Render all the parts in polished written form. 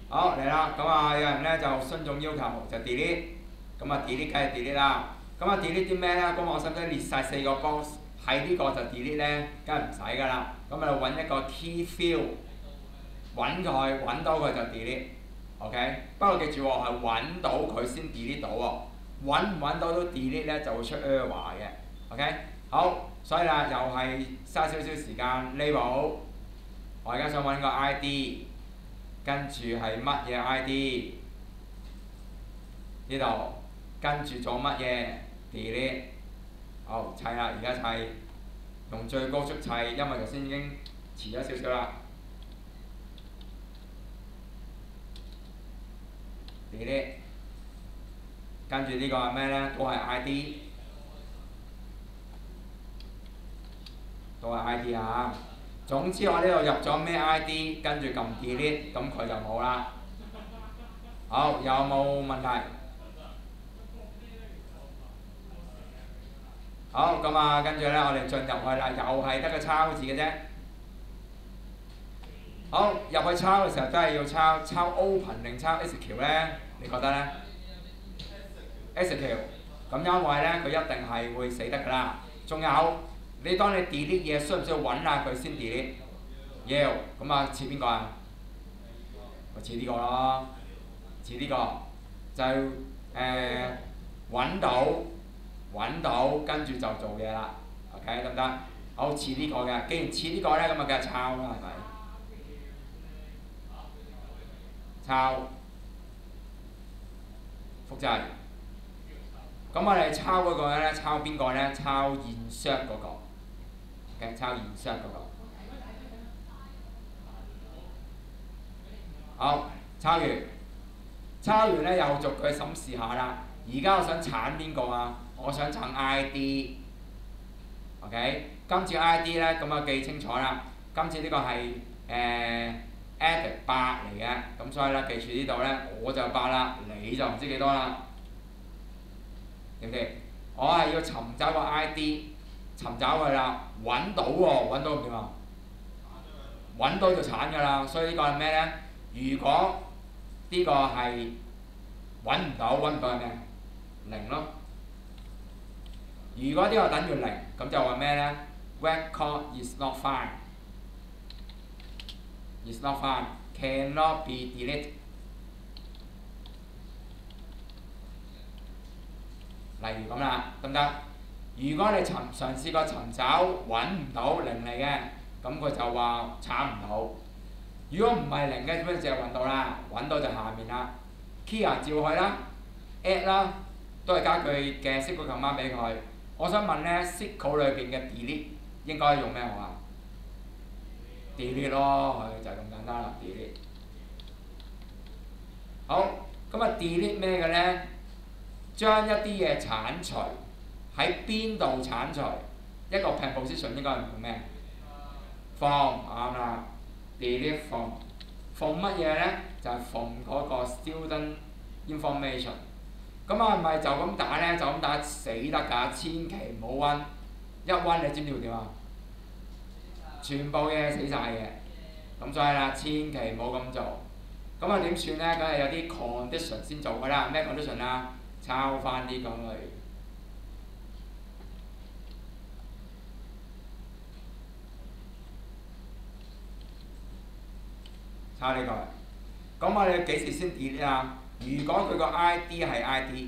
好嚟啦，咁啊有人咧就遵眾要求就 delete，咁啊 delete 梗係 delete 啦。咁啊 delete 啲咩咧？咁我使唔使列晒4個 box？係呢個就 delete 咧，梗係唔使㗎啦。咁啊揾一個 key field，揾佢，揾到佢就 delete。OK， 不過記住喎，係揾到佢先 delete 到喎。揾唔揾到都 delete 咧就會出 error 嘅。OK， 好，所以啦，又係嘥少少時間 label。我而家想揾個 ID。跟住係乜嘢 ID？ 呢度跟住做乜嘢 ？delete。好，砌啦，而家砌，用最高速砌，因為頭先已經遲咗少少啦。delete。跟住呢個係咩呢？都係 ID， 都係 ID 啊！總之我呢度入咗咩 ID， 跟住撳 delete， 咁佢就冇啦。好，有冇問題？好，咁啊，跟住咧，我哋進入去啦，又係得個抄字嘅啫。好，入去抄嘅時候都係要抄 open 定抄 execute 咧？你覺得咧 ？execute， 咁因為咧佢一定係會死得㗎啦。仲有，你當你 delete 嘢，需唔需要揾下佢先 delete？要，咁啊似邊個啊？咪似呢個咯，似呢個就揾到，跟住就做嘢啦。OK， 得唔得？好，似呢個嘅，既然似呢個咧，咁啊梗係抄啦，係咪？抄，複製。咁我哋抄嗰個咧，抄邊個咧？抄 insert 嗰個。OK， 抄 insert 嗰個。好，抄完咧又逐句審視下啦。而家我想鏟邊個啊？我想鏟 ID。OK， 今次 ID 咧咁啊記清楚啦。今次呢個係add 8嚟嘅，咁所以咧記住呢度咧我就8啦，你就唔知幾多啦。點唔掂？我係要尋找個 ID， 尋找佢啦，揾到喎，揾到唔掂啊？揾到就鏟㗎啦，所以呢個係咩咧？如果呢個係揾唔到係咩？0咯。如果呢個等於0，咁就話咩咧 ？Record is not found， is not found， cannot be deleted。例如咁啦，得唔得？如果你嘗試過尋找揾唔到0嚟嘅，咁佢就話鏟唔到。如果唔係0嘅，點樣就揾到啦？揾到就下面啦 ，Kia 照去啦 ，add 啦，都係加句嘅 SQL command 俾佢。我想問咧 ，SQL 裏邊嘅 delete 應該用咩好啊 ？delete 咯，佢就係咁簡單啦 ，delete。好，咁啊 delete 咩嘅咧？將一啲嘢剷除，喺邊度剷除？一個 preposition 應該係用咩 ？from 啱啦。delete from 乜嘢咧？就係 from 嗰個 student information。咁啊，係咪就咁打咧？就咁打死得㗎，千祈唔好温。一温你知唔知會點啊？全部嘢死晒嘅。咁所以啦，千祈唔好咁做。咁啊點算咧？梗係有啲 condition 先做㗎啦。咩 condition 啊？抄翻啲咁嚟。抄呢個。咁我哋幾時先 delete 啊？如果佢個 ID 係 ID，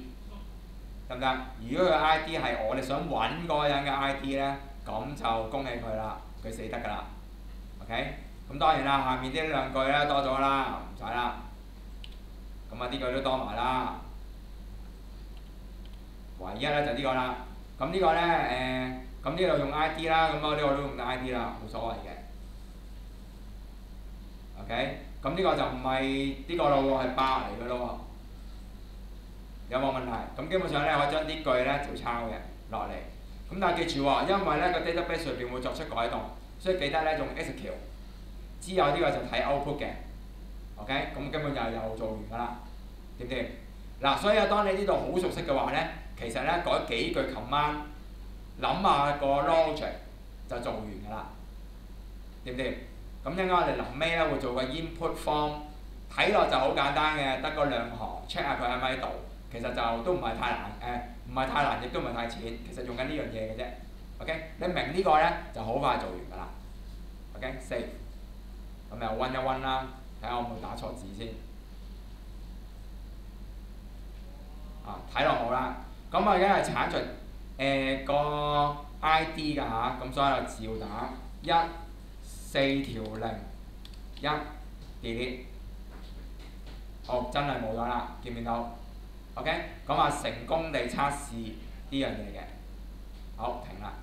得唔得？如果佢 ID 係我哋想揾嗰個人嘅 ID 咧，咁就恭喜佢啦，佢死得㗎啦。OK， 咁當然啦，下面呢兩句咧多咗啦，唔使啦。咁啊呢句都多埋啦。唯一咧就呢個啦。咁呢個咧咁呢度用 ID 啦，咁我呢個都用 ID 啦，冇所謂嘅。OK， 咁呢個就唔係呢個咯喎，係8嚟嘅咯喎。有冇問題？咁基本上咧，我將啲句咧就抄嘅落嚟。咁但係記住喎，因為咧個 database 裏邊會作出改動，所以記得咧用 execute。之後呢個就睇 output 嘅。OK， 咁根本就又做完㗎啦，掂唔掂？嗱，所以當你呢度好熟悉嘅話咧，其實咧改幾句 command， 諗下個 logic 就做完㗎啦，掂唔掂？咁應該我哋臨尾咧會做個 input form，睇落就好簡單嘅，得嗰兩行 check 下佢喺咪度，其實就都唔係太難唔係太難，亦都唔係太淺，其實用緊呢樣嘢嘅啫。OK， 你明呢個咧就好快做完㗎啦。OK，save， 咁又温一温啦，睇下我有冇打錯字先。睇落冇啦。咁我而家係剷除個 ID 㗎嚇，咁所以就照打14001 delete。好，真係冇咗啦，見唔見到 ？OK， 咁成功地測試呢樣嘢嘅。好，停啦。